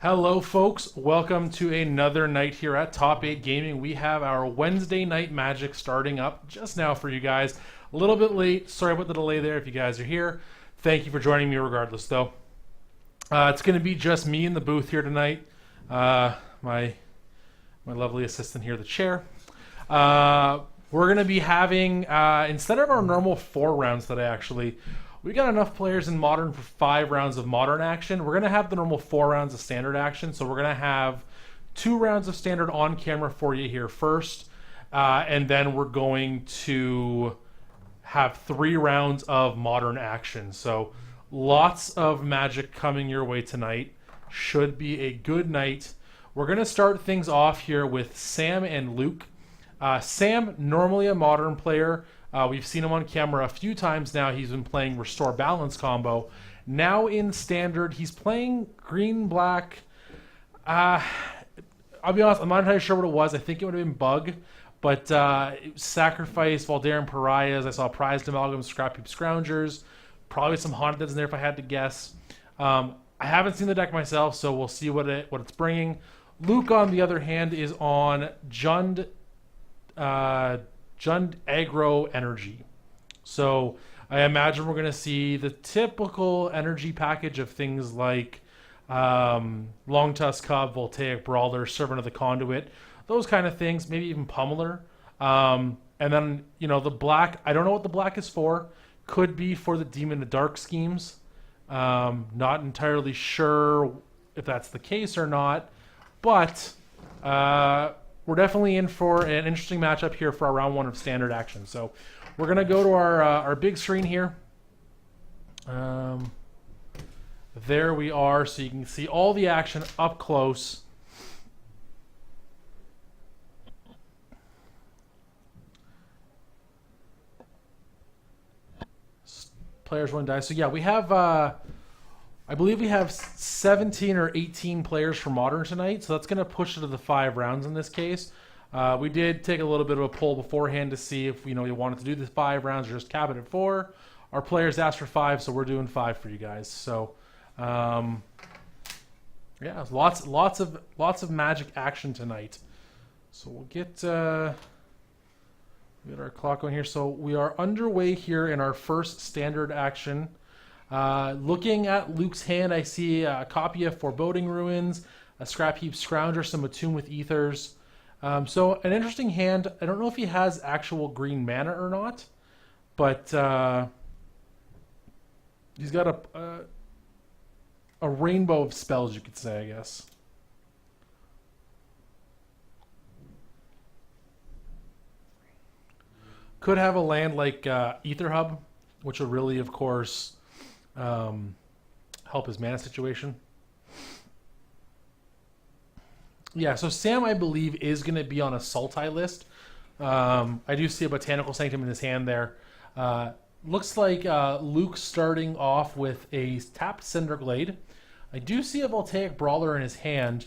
Hello, folks. Welcome to another night here at Top 8 Gaming. We have our Wednesday Night Magic starting up just now for you guys. A little bit late. Sorry about the delay there if you guys are here. Thank you for joining me regardless, though. It's going to be just me in the booth here tonight. My lovely assistant here, the chair. We're going to be having, instead of our normal 4 rounds today, actually, we got enough players in Modern for 5 rounds of Modern action. We're going to have the normal 4 rounds of Standard action, so we're going to have 2 rounds of Standard on camera for you here first, and then we're going to have 3 rounds of Modern action. So lots of Magic coming your way tonight. Should be a good night. We're going to start things off here with Sam and Luke. Sam, normally a Modern player. We've seen him on camera a few times now. He's been playing Restore Balance combo. Now in Standard, he's playing green-black. I'll be honest, I'm not entirely sure what it was. I think it would have been Bug. But Sacrifice, Voldaren Pariahs. I saw Prized Amalgam, Scrap Heap Scroungers. Probably some Haunted in there if I had to guess. I haven't seen the deck myself, so we'll see what it's bringing. Luke, on the other hand, is on Jund Aggro Energy. So I imagine we're going to see the typical energy package of things like Long Tusk Cub, Voltaic Brawler, Servant of the Conduit, those kind of things, maybe even Pummeler. And then, the black, I don't know what the black is for. Could be for the Demon in the Dark schemes. Not entirely sure if that's the case or not. But we're definitely in for an interesting matchup here for our round 1 of Standard action. So we're going to go to our big screen here. There we are, so you can see all the action up close. Players one die. So yeah, we have, I believe we have 17 or 18 players for Modern tonight, so that's going to push it to the 5 rounds in this case. We did take a little bit of a poll beforehand to see if you wanted to do the 5 rounds or just cap it at 4. Our players asked for 5, so we're doing 5 for you guys. So yeah, lots of Magic action tonight. So we'll get our clock going here. So we are underway here in our first Standard action. Looking at Luke's hand, I see a copy of Foreboding Ruins, a Scrap Heap Scrounger, some Attune with Ethers. So an interesting hand. I don't know if he has actual green mana or not, but he's got a rainbow of spells, you could say, I guess. Could have a land like Ether Hub, which would really, of course, help his mana situation. Yeah, so Sam, I believe, is going to be on a Sultai list. I do see a Botanical Sanctum in his hand there. Looks like Luke starting off with a tapped Cinder Glade. I do see a Voltaic Brawler in his hand.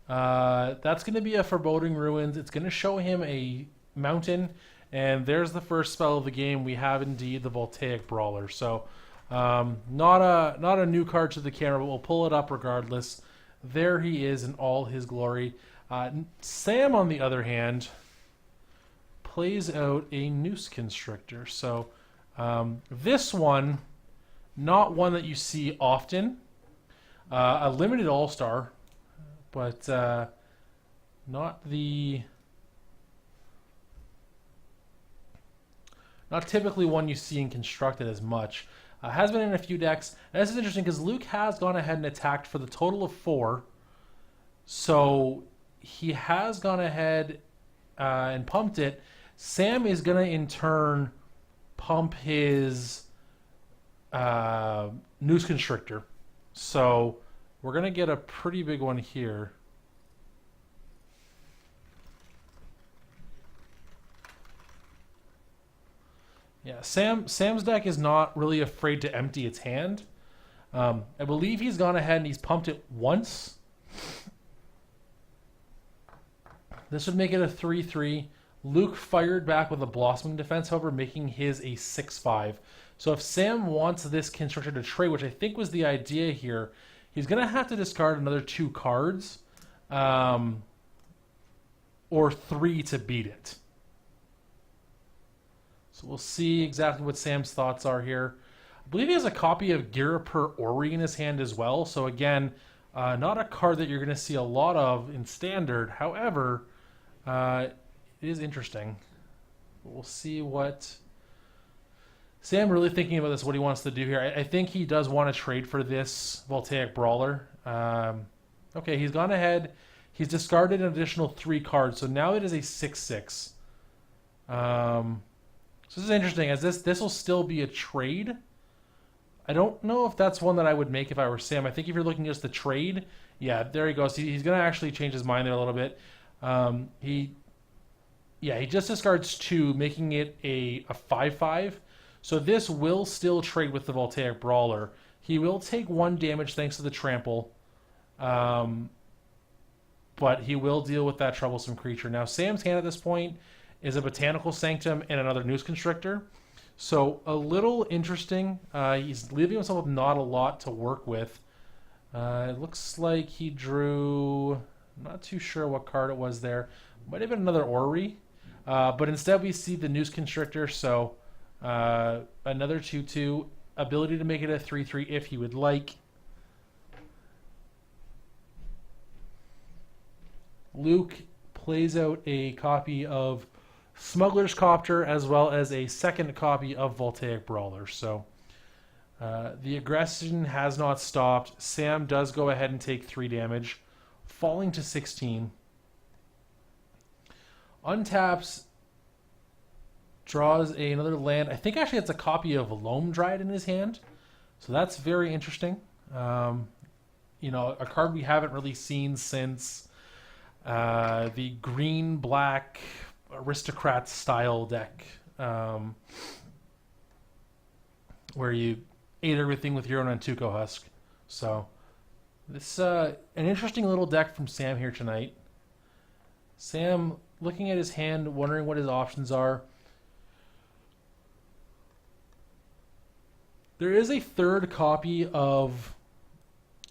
That's going to be a Foreboding Ruins. It's going to show him a mountain. And there's the first spell of the game. We have indeed the Voltaic Brawler. So not a new card to the camera, but we'll pull it up regardless. There he is in all his glory. Sam, on the other hand, plays out a Noose Constrictor. So this one, not one that you see often. A limited All-Star, but not typically one you see in Constructed as much. Has been in a few decks. And this is interesting because Luke has gone ahead and attacked for the total of 4. So he has gone ahead and pumped it. Sam is going to, in turn, pump his Noose Constrictor. So we're going to get a pretty big one here. Yeah, Sam's deck is not really afraid to empty its hand. I believe he's gone ahead and he's pumped it once. This would make it a 3-3. Luke fired back with a Blossoming Defense, however, making his a 6-5. So if Sam wants this Constructor to trade, which I think was the idea here, he's going to have to discard another 2 cards, or 3 to beat it. So we'll see exactly what Sam's thoughts are here. I believe he has a copy of Girapur Ori in his hand as well. So again, not a card that you're going to see a lot of in Standard. However, it is interesting. We'll see what Sam really thinking about this, what he wants to do here. I think he does want to trade for this Voltaic Brawler. Okay, he's gone ahead. He's discarded an additional 3 cards, so now it is a 6/6. So this is interesting, as this will still be a trade. I don't know if that's one that I would make if I were Sam. I think if you're looking just the trade, yeah, there he goes. He's going to actually change his mind there a little bit. He just discards 2, making it a 5/5. So this will still trade with the Voltaic Brawler. He will take 1 damage thanks to the trample. But he will deal with that troublesome creature. Now, Sam's hand at this point is a Botanical Sanctum and another Noose Constrictor. So a little interesting. He's leaving himself with not a lot to work with. It looks like he drew... I'm not too sure what card it was there. Might have been another Orrery. But instead we see the Noose Constrictor. So another 2/2. Ability to make it a 3/3 if he would like. Luke plays out a copy of Smuggler's Copter as well as a second copy of Voltaic Brawler. So the aggression has not stopped. Sam does go ahead and take 3 damage, falling to 16. Untaps, draws another land. I think actually it's a copy of Loam Dryad in his hand. So that's very interesting. You know, a card we haven't really seen since the green-black aristocrat style deck, where you ate everything with your own Antuco Husk. So this an interesting little deck from Sam here tonight. Sam looking at his hand, wondering what his options are. There is a third copy of...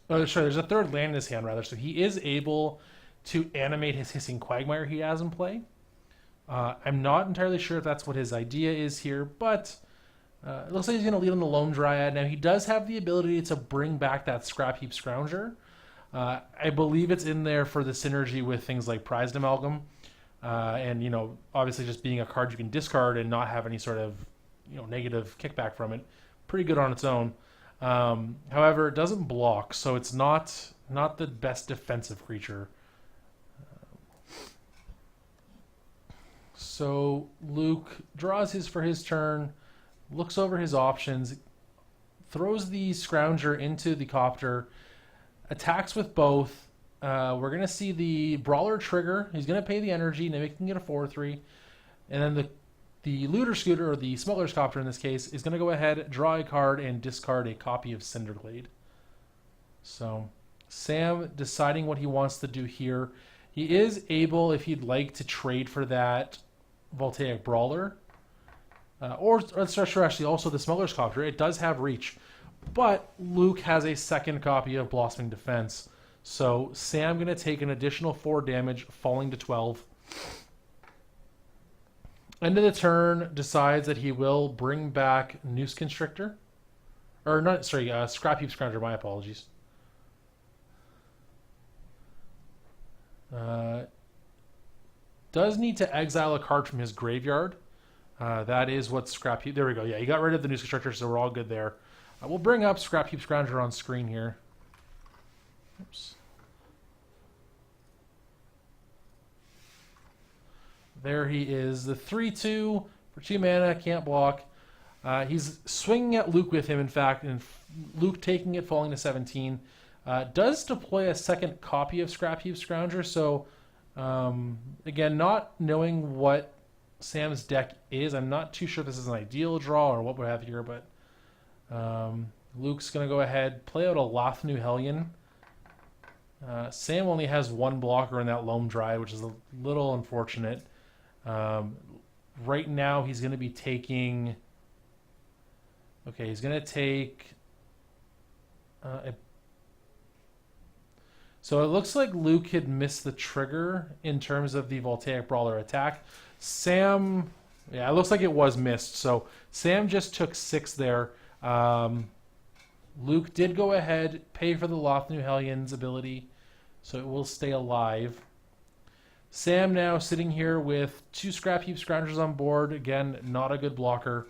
Oh, sorry, there's a third land in his hand, rather. So he is able to animate his Hissing Quagmire he has in play. I'm not entirely sure if that's what his idea is here, but it looks like he's going to lead on the Loam Dryad. Now, he does have the ability to bring back that Scrap Heap Scrounger. I believe it's in there for the synergy with things like Prized Amalgam. And, you know, obviously just being a card you can discard and not have any sort of, you know, negative kickback from it. Pretty good on its own. However, it doesn't block, so it's not the best defensive creature. So Luke draws his for his turn, looks over his options, throws the Scrounger into the Copter, attacks with both. We're going to see the Brawler trigger. He's going to pay the energy, making it a 4/3. And then the Looter Scooter, or the Smuggler's Copter in this case, is going to go ahead, draw a card, and discard a copy of Cinderglade. So Sam deciding what he wants to do here. He is able, if he'd like, to trade for that Voltaic Brawler. Or actually also the Smuggler's Copter. It does have reach. But Luke has a second copy of Blossoming Defense. So Sam going to take an additional 4 damage, falling to 12. End of the turn, decides that he will bring back Noose Constrictor. Or not, sorry, Scrap Heap Scrounger, my apologies. Does need to exile a card from his graveyard. That is what Scrap Heap... There we go. Yeah, he got rid of the Noose Constrictor, so we're all good there. We'll bring up Scrap Heap Scrounger on screen here. Oops. There he is. The 3/2 for 2 mana, can't block. He's swinging at Luke with him, in fact, and Luke taking it, falling to 17. Does deploy a second copy of Scrap Heap Scrounger, so again, not knowing what Sam's deck is, I'm not too sure if this is an ideal draw or what we have here, but Luke's going to go ahead, play out a Lothnu Hellion. Sam only has 1 blocker in that Loam Dryad, which is a little unfortunate. Right now, he's going to be taking... Okay, he's going to take... So it looks like Luke had missed the trigger in terms of the Voltaic Brawler attack. Sam, yeah, it looks like it was missed. So Sam just took 6 there. Luke did go ahead, pay for the Lothnu Hellions ability, so it will stay alive. Sam now sitting here with 2 Scrap Heap Scroungers on board. Again, not a good blocker.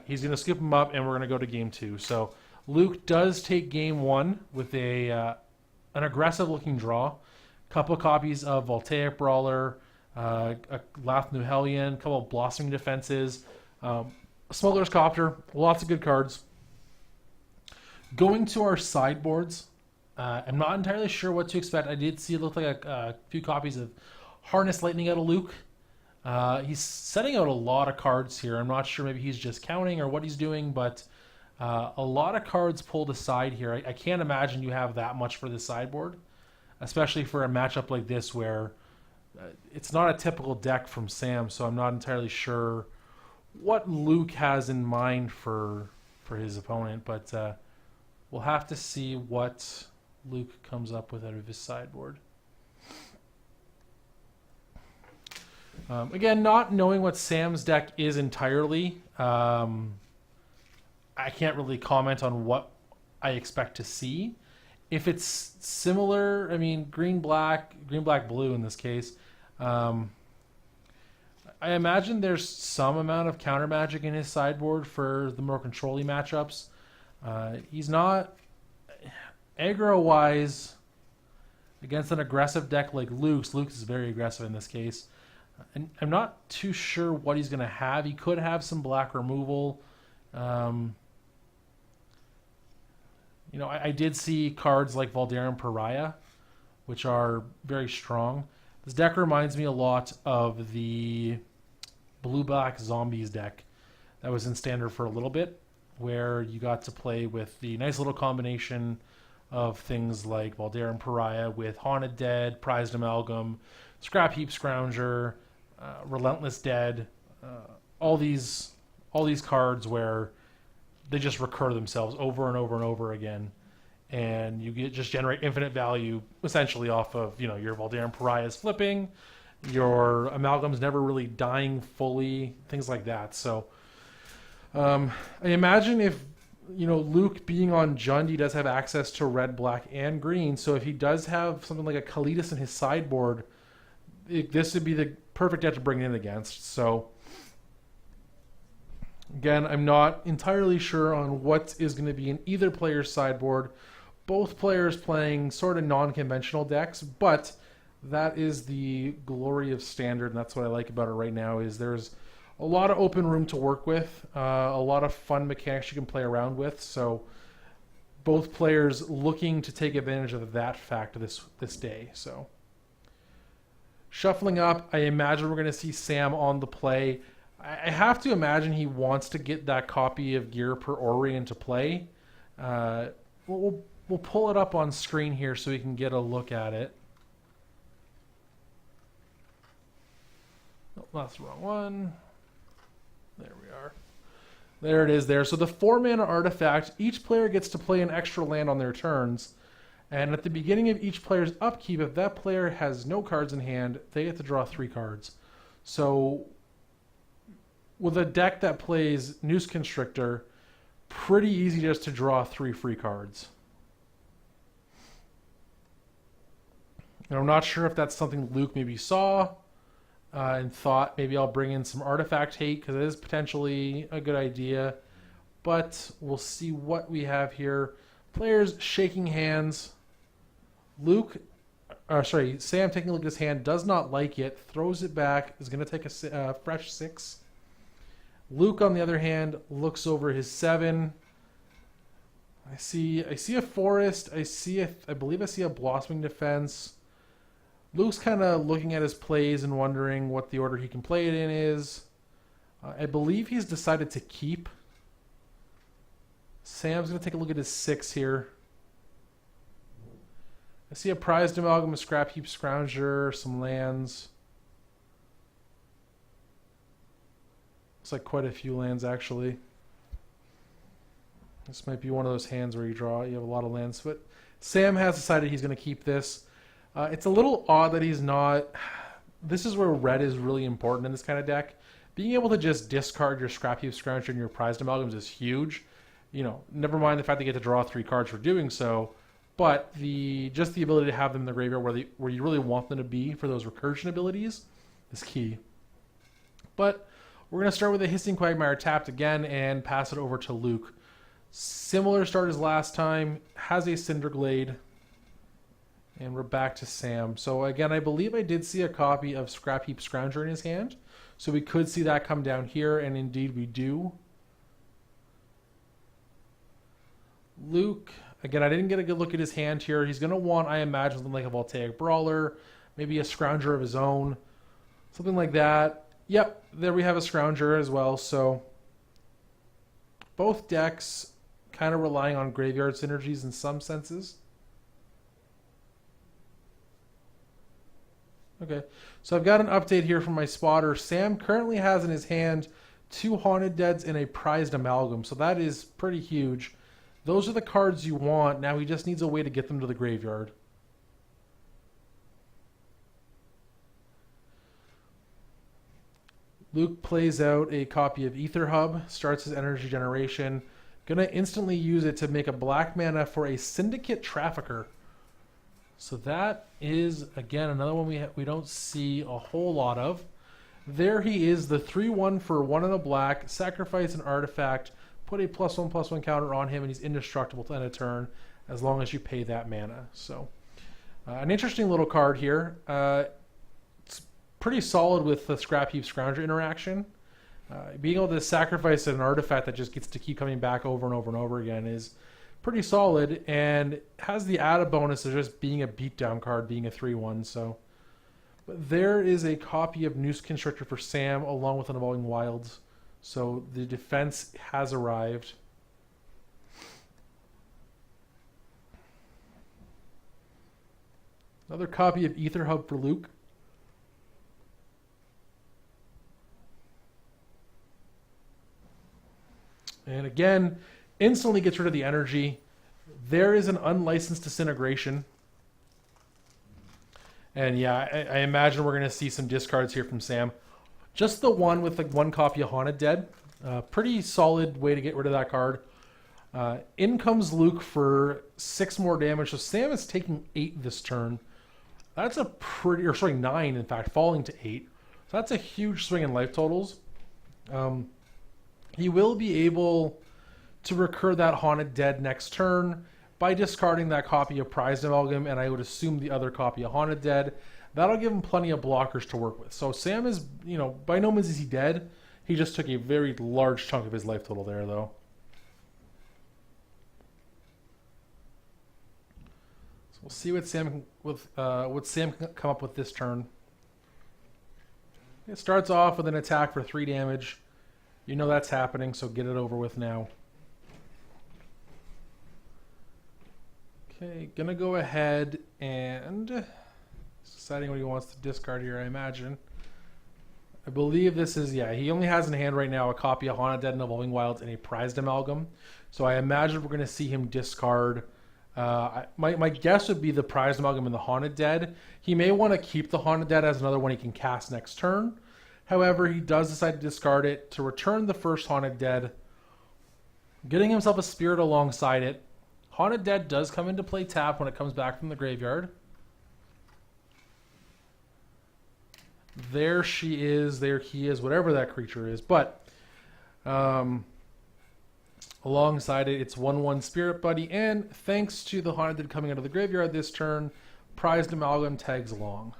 He's going to skip him up, and we're going to go to game 2. So Luke does take game 1 with an aggressive-looking draw. Couple copies of Voltaic Brawler, a Lothnu Hellion, a couple of Blossoming Defenses, Smuggler's Copter, lots of good cards. Going to our sideboards, I'm not entirely sure what to expect. I did see it looked like a few copies of Harness Lightning out of Luke. He's setting out a lot of cards here. I'm not sure, maybe he's just counting or what he's doing, but a lot of cards pulled aside here. I can't imagine you have that much for the sideboard, especially for a matchup like this where it's not a typical deck from Sam, so I'm not entirely sure what Luke has in mind for his opponent, but we'll have to see what Luke comes up with out of his sideboard. Again, not knowing what Sam's deck is entirely, I can't really comment on what I expect to see. If it's similar, I mean, green, black, blue in this case, I imagine there's some amount of counter magic in his sideboard for the more control-y matchups. He's not aggro-wise against an aggressive deck like Luke's. Luke is very aggressive in this case. And I'm not too sure what he's going to have. He could have some black removal. You know, I did see cards like Valdarin Pariah, which are very strong. This deck reminds me a lot of the blue-black zombies deck that was in Standard for a little bit, where you got to play with the nice little combination of things like Valdarin Pariah with Haunted Dead, Prized Amalgam, Scrap Heap Scrounger, Relentless Dead, all these cards where they just recur themselves over and over and over again, and you just generate infinite value essentially off of, you know, your Valdarin Pariahs flipping, your Amalgams never really dying fully, things like that. So I imagine if, you know, Luke being on Jund, he does have access to red, black, and green. So if he does have something like a Kalitas in his sideboard, this would be the perfect deck to bring it in against. So again, I'm not entirely sure on what is going to be in either player's sideboard. Both players playing sort of non-conventional decks, but that is the glory of Standard, and that's what I like about it right now, is there's a lot of open room to work with, a lot of fun mechanics you can play around with. So both players looking to take advantage of that fact this day. So shuffling up, I imagine we're going to see Sam on the play. I have to imagine he wants to get that copy of Gear per Ori into play. We'll pull it up on screen here so we can get a look at it. Oh, that's the wrong one. There we are. There it is there. So the 4-mana artifact, each player gets to play an extra land on their turns. And at the beginning of each player's upkeep, if that player has no cards in hand, they get to draw 3 cards. So with a deck that plays Noose Constrictor, pretty easy just to draw 3 free cards. And I'm not sure if that's something Luke maybe saw and thought maybe I'll bring in some artifact hate because it is potentially a good idea. But we'll see what we have here. Players shaking hands. Sam taking a look at his hand, does not like it, throws it back, is going to take a fresh 6. Luke, on the other hand, looks over his 7. I see a forest. I believe I see a blossoming defense. Luke's kind of looking at his plays and wondering what the order he can play it in is. I believe he's decided to keep. Sam's going to take a look at his 6 here. I see a Prized Amalgam, a Scrap Heap Scrounger, some lands. Looks like quite a few lands, actually. This might be one of those hands where you have a lot of lands. But Sam has decided he's going to keep this. It's a little odd that he's not... This is where red is really important in this kind of deck. Being able to just discard your Scrap Heap Scrounger and your prized amalgams is huge. You know, never mind the fact that you get to draw 3 cards for doing so, but just the ability to have them in the graveyard where you really want them to be for those recursion abilities is key. But we're going to start with a Hissing Quagmire tapped again and pass it over to Luke. Similar start as last time, has a Cinderglade, and we're back to Sam. So again, I believe I did see a copy of Scrap Heap Scrounger in his hand, so we could see that come down here, and indeed we do. Luke, again, I didn't get a good look at his hand here. He's going to want, I imagine, something like a Voltaic Brawler, maybe a Scrounger of his own, something like that. Yep, there we have a Scrounger as well, so both decks kind of relying on graveyard synergies in some senses. Okay, so I've got an update here from my spotter. Sam currently has in his hand 2 Haunted Deads and a Prized Amalgam, so that is pretty huge. Those are the cards you want. Now he just needs a way to get them to the graveyard. Luke plays out a copy of Ether Hub, starts his energy generation. Gonna instantly use it to make a black mana for a Syndicate Trafficker. So that is, again, another one we don't see a whole lot of. There he is, the 3-1 for 1 and a black, sacrifice an artifact, put a +1/+1 counter on him, and he's indestructible to end a turn as long as you pay that mana. So an interesting little card here. It's pretty solid with the Scrap Heap Scrounger interaction. Being able to sacrifice an artifact that just gets to keep coming back over and over and over again is pretty solid, and has the added bonus of just being a beatdown card, being a 3-1. So, but there is a copy of Noose Constrictor for Sam, along with an Evolving Wilds. So the defense has arrived. Another copy of Ether Hub for Luke. And again, instantly gets rid of the energy. There is an Unlicensed Disintegration. And yeah, I imagine we're going to see some discards here from Sam. Just the one with the 1 copy of Haunted Dead. Pretty solid way to get rid of that card. In comes Luke for 6 more damage. So Sam is taking 8 this turn. That's a pretty, or sorry, 9 in fact, falling to 8. So that's a huge swing in life totals. He will be able to recur that Haunted Dead next turn by discarding that copy of Prized Amalgam, and I would assume the other copy of Haunted Dead. That'll give him plenty of blockers to work with. So Sam is, you know, by no means is he dead. He just took a very large chunk of his life total there, though. So we'll see what Sam can come up with this turn. It starts off with an attack for 3 damage. You know that's happening, so get it over with now. Okay, gonna go ahead and deciding what he wants to discard here, I imagine. I believe this is, yeah, he only has in hand right now a copy of Haunted Dead and Evolving Wilds and a Prized Amalgam. So I imagine we're going to see him discard. My guess would be the Prized Amalgam and the Haunted Dead. He may want to keep the Haunted Dead as another one he can cast next turn. However, he does decide to discard it to return the first Haunted Dead, getting himself a Spirit alongside it. Haunted Dead does come into play tap when it comes back from the graveyard. There she is, there he is, whatever that creature is. But alongside it, it's 1/1 Spirit Buddy, and thanks to the Haunted Dead coming out of the graveyard this turn, Prized Amalgam tags along.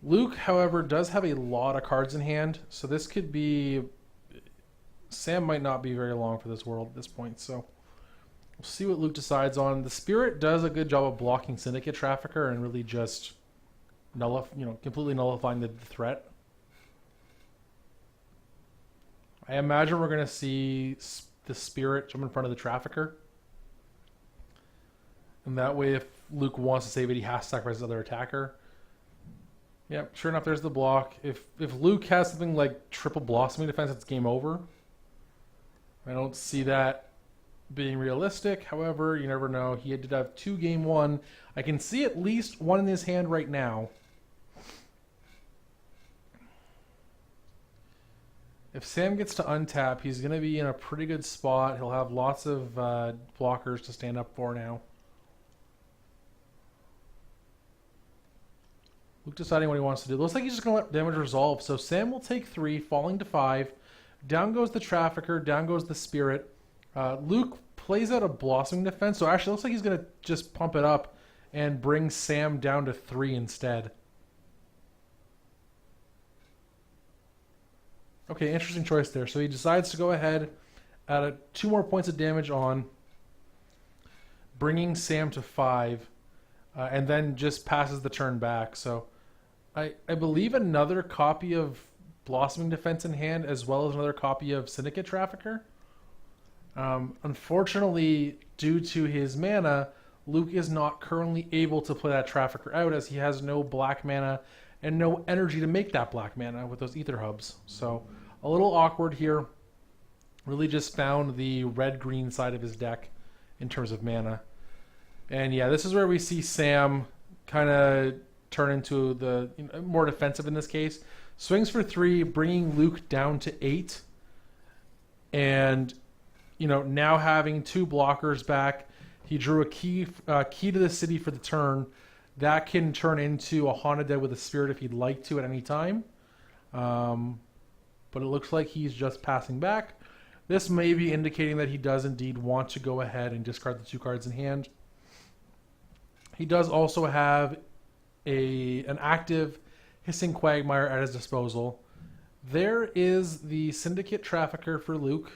Luke, however, does have a lot of cards in hand, so this could be... Sam might not be very long for this world at this point, so we'll see what Luke decides on. The Spirit does a good job of blocking Syndicate Trafficker and really just completely nullifying the threat. I imagine we're going to see the Spirit jump in front of the Trafficker. And that way, if Luke wants to save it, he has to sacrifice his other attacker. Yep, sure enough, there's the block. If Luke has something like triple Blossoming Defense, it's game over. I don't see that being realistic. However, you never know. He did have 2 game 1. I can see at least 1 in his hand right now. If Sam gets to untap, he's going to be in a pretty good spot. He'll have lots of blockers to stand up for now. Luke deciding what he wants to do. Looks like he's just going to let damage resolve. So Sam will take 3, falling to 5. Down goes the Trafficker. Down goes the Spirit. Luke plays out a Blossoming Defense. So actually, it looks like he's going to just pump it up and bring Sam down to 3 instead. Okay, interesting choice there. So he decides to go ahead, add 2 more points of damage on, bringing Sam to 5, and then just passes the turn back. So I believe another copy of Blossoming Defense in hand, as well as another copy of Syndicate Trafficker. Unfortunately, due to his mana, Luke is not currently able to play that Trafficker out, as he has no black mana and no energy to make that black mana with those Ether Hubs. So a little awkward here. Really just found the red-green side of his deck in terms of mana. And yeah, this is where we see Sam kind of turn into the more defensive in this case. Swings for 3, bringing Luke down to 8. And, now having 2 blockers back, he drew a key to the city for the turn. That can turn into a Haunted Dead with a Spirit if he'd like to at any time. But it looks like he's just passing back. This may be indicating that he does indeed want to go ahead and discard the 2 cards in hand. He does also have an active Hissing Quagmire at his disposal. There is the Syndicate Trafficker for Luke.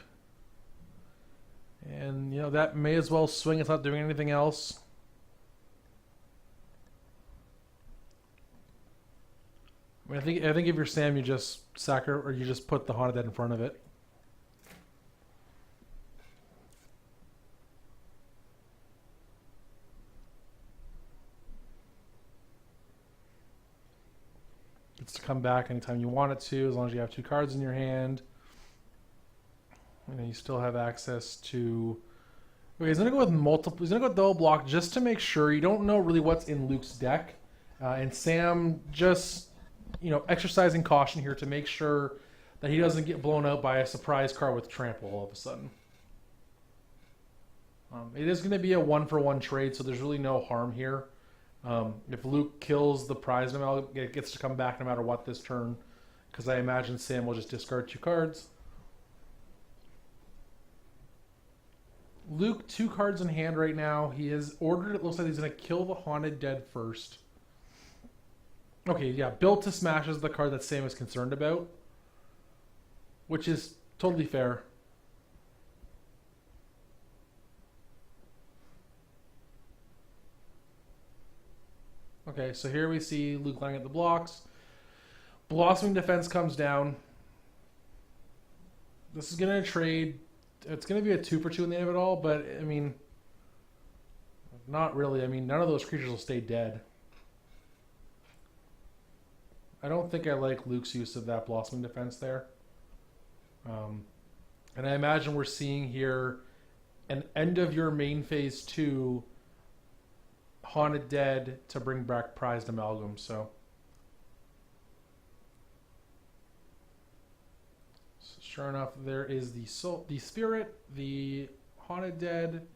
And, that may as well swing. It's not doing anything else. I think if you're Sam, you just or you just put the Haunted Dead in front of it. It's to come back anytime you want it to, as long as you have 2 cards in your hand. And you still have access to. Okay, he's gonna go with multiple. He's gonna go with double block just to make sure. You don't know really what's in Luke's deck, and Sam just. Exercising caution here to make sure that he doesn't get blown out by a surprise card with Trample all of a sudden. It is going to be a 1-for-1 trade, so there's really no harm here. If Luke kills the prize, it gets to come back no matter what this turn, because I imagine Sam will just discard 2 cards. Luke, 2 cards in hand right now. He has ordered, it looks like he's going to kill the Haunted Dead first. Okay, yeah, Built to Smash is the card that Sam is concerned about, which is totally fair. Okay, so here we see Luke laying at the blocks. Blossoming Defense comes down. This is going to trade. It's going to be a 2-for-2 in the end of it all, but, not really. None of those creatures will stay dead. I don't think I like Luke's use of that Blossoming Defense there. And I imagine we're seeing here an end of your main phase 2 Haunted Dead to bring back Prized Amalgam. So sure enough, there is the Spirit, the Haunted Dead,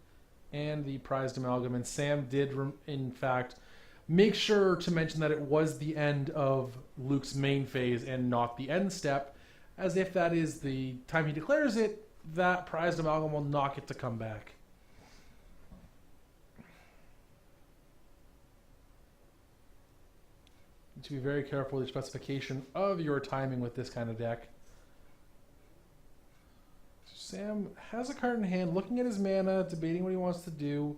and the Prized Amalgam. And Sam did, in fact, make sure to mention that it was the end of Luke's main phase and not the end step, as if that is the time he declares it, that Prized Amalgam will not get to come back. Need to be very careful with the specification of your timing with this kind of deck. Sam has a card in hand, looking at his mana, debating what he wants to do.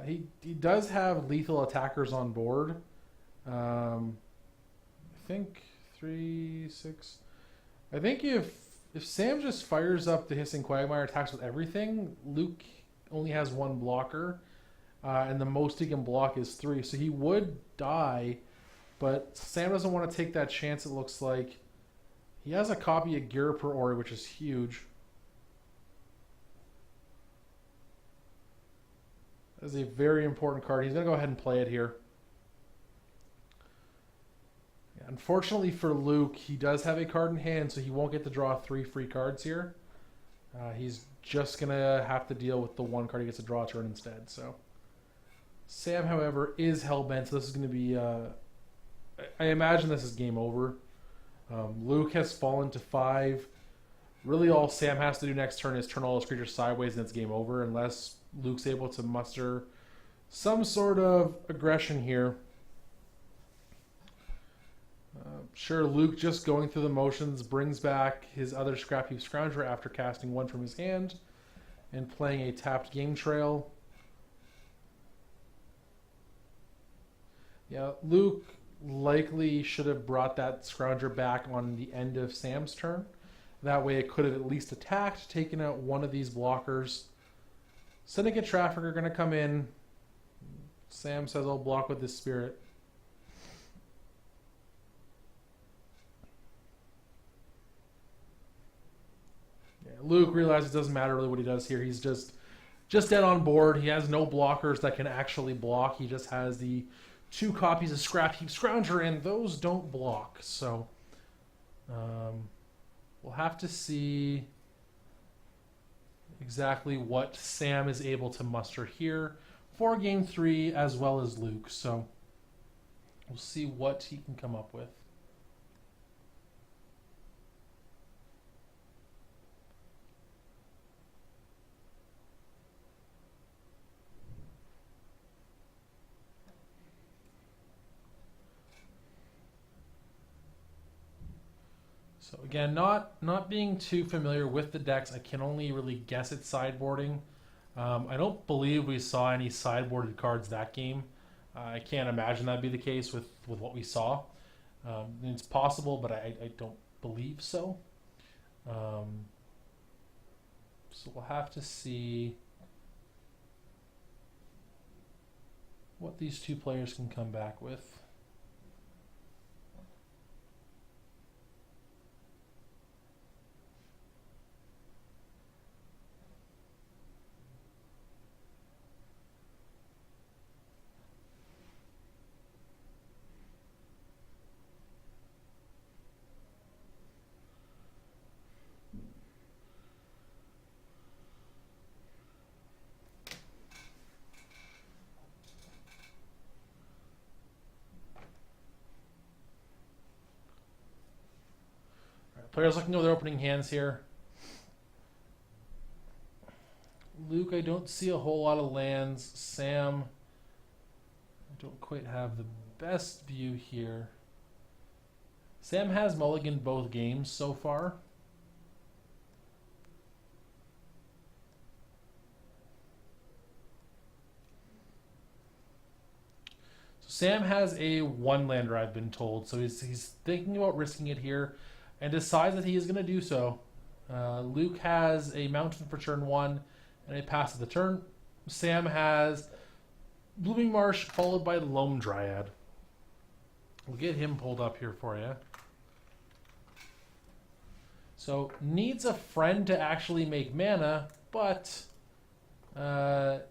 He does have lethal attackers on board. I think 3, 6. I think if Sam just fires up the Hissing Quagmire, attacks with everything, Luke only has 1 blocker, and the most he can block is 3. So he would die, but Sam doesn't want to take that chance. It looks like he has a copy of Gear per Ori, which is huge. is a very important card. He's going to go ahead and play it here. Yeah, unfortunately for Luke, he does have a card in hand, so he won't get to draw 3 free cards here. He's just going to have to deal with the 1 card he gets to draw a turn instead. So Sam, however, is hell-bent, so this is going to be... I imagine this is game over. Luke has fallen to 5. Really all Sam has to do next turn is turn all his creatures sideways and it's game over, unless Luke's able to muster some sort of aggression here. Sure, Luke just going through the motions brings back his other Scrap Heap Scrounger after casting 1 from his hand and playing a tapped Game Trail. Yeah, Luke likely should have brought that Scrounger back on the end of Sam's turn. That way it could have at least attacked, taken out one of these blockers. Syndicate Trafficker going to come in. Sam says, I'll block with this Spirit. Yeah, Luke realizes it doesn't matter really what he does here. He's just dead on board. He has no blockers that can actually block. He just has the 2 copies of Scrap Heap Scrounger, and those don't block. So we'll have to see exactly what Sam is able to muster here for Game 3 as well as Luke. So we'll see what he can come up with. So again, not being too familiar with the decks, I can only really guess at sideboarding. I don't believe we saw any sideboarded cards that game. I can't imagine that'd be the case with what we saw. It's possible, but I don't believe so. So we'll have to see what these 2 players can come back with. Players looking over their opening hands here. Luke, I don't see a whole lot of lands. Sam, I don't quite have the best view here. Sam has mulliganed both games so far. So Sam has a 1-lander, I've been told, so he's thinking about risking it here and decides that he is going to do so. Luke has a mountain for turn 1 and a pass of the turn. Sam has Blooming Marsh followed by Loam Dryad. We'll get him pulled up here for you. So needs a friend to actually make mana, but okay,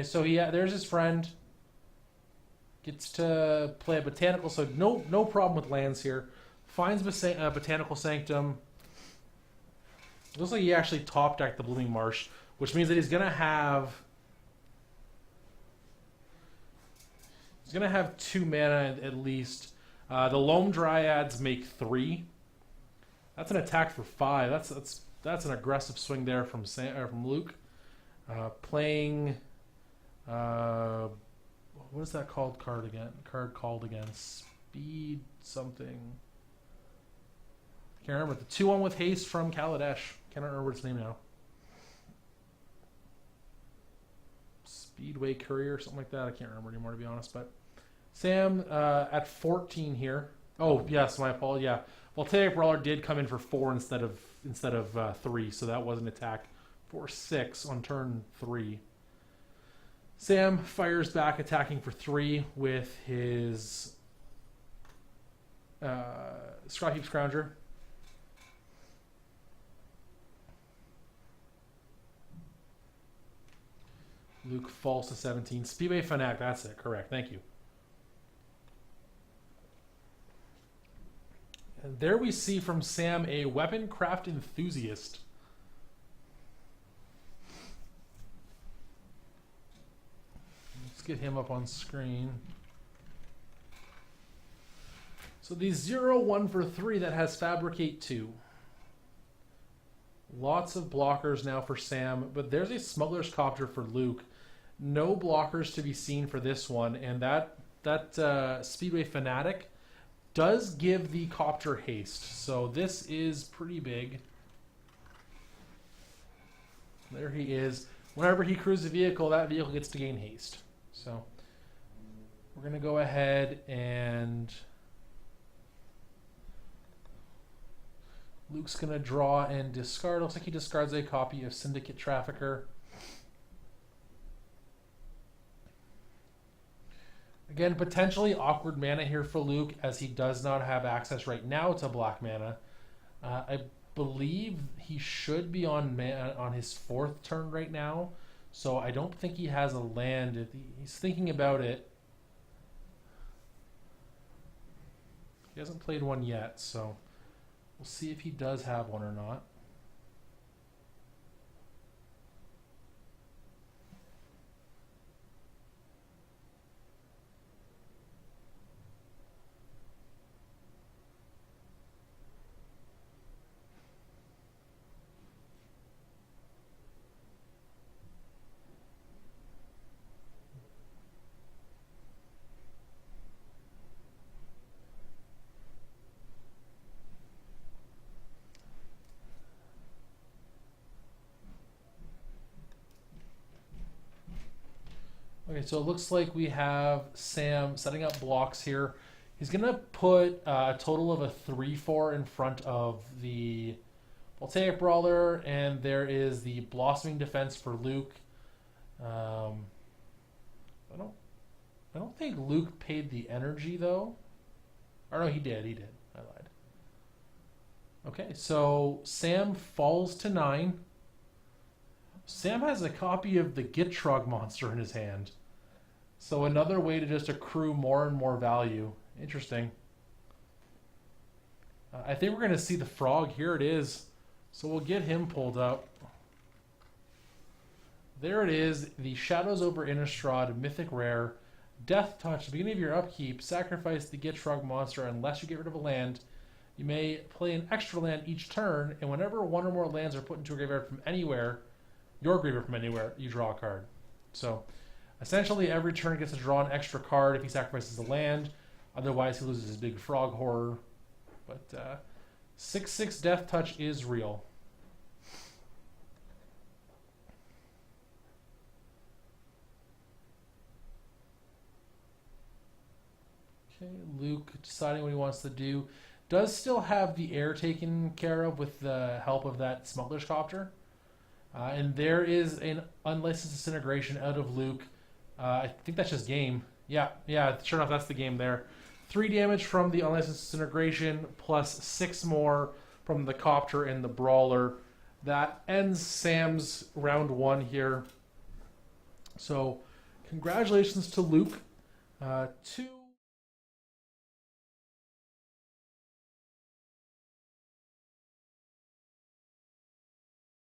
so there's his friend. Gets to play a Botanical, so no problem with lands here. Finds Botanical Sanctum. Looks like he actually top decked the Blooming Marsh, which means that he's gonna have 2 mana at least. The Loam Dryads make 3. That's an attack for 5. That's an aggressive swing there from Luke. Playing what is that called card again? Card called again? Speed something. Can't remember. The 2-1 with haste from Kaladesh. Can't remember its name now. Speedway Courier or something like that. I can't remember anymore, to be honest. But Sam at 14 here. Oh yes, my apology. Yeah, Voltaic Brawler did come in for 4 instead of 3, so that was an attack for 6 on turn 3. Sam fires back, attacking for 3 with his Scrap Heap Scrounger. Luke falls to 17. Speedway Fanatic, that's it. Correct. Thank you. And there we see from Sam a weapon craft enthusiast. Let's get him up on screen. So the 0-1 for 3 that has Fabricate 2. Lots of blockers now for Sam, but there's a Smuggler's Copter for Luke. No blockers to be seen for this one, and that Speedway Fanatic does give the Copter haste, so this is pretty big. There he is. Whenever he cruises a vehicle, that vehicle gets to gain haste. So we're going to go ahead and Luke's going to draw and discard. Looks like he discards a copy of Syndicate Trafficker. Again, potentially awkward mana here for Luke, as he does not have access right now to black mana. I believe he should be on his 4th turn right now, so I don't think he has a land. If he's thinking about it. He hasn't played one yet, so we'll see if he does have one or not. Okay, so it looks like we have Sam setting up blocks here. He's going to put a total of a 3-4 in front of the Voltaic Brawler, and there is the Blossoming Defense for Luke. I don't think Luke paid the energy, though. Or no, he did. I lied. Okay, so Sam falls to 9. Sam has a copy of the Gitrog monster in his hand. So another way to just accrue more and more value. Interesting. I think we're going to see the frog. Here it is. So we'll get him pulled up. There it is. The Shadows over Innistrad Mythic Rare. Death Touch. At the beginning of your upkeep, sacrifice the Gitrog monster unless you get rid of a land. You may play an extra land each turn, and whenever one or more lands are put into a graveyard from anywhere, your graveyard from anywhere, you draw a card. So essentially every turn gets to draw an extra card if he sacrifices a land. Otherwise he loses his big frog horror. But 6/6 Death Touch is real. Okay, Luke deciding what he wants to do. Does still have the air taken care of with the help of that Smuggler's Copter. And there is an Unlicensed Disintegration out of Luke. I think that's just game. Yeah, sure enough, that's the game there. 3 damage from the Unlicensed Disintegration, plus 6 more from the Copter and the Brawler. That ends Sam's round 1 here. So, congratulations to Luke. 2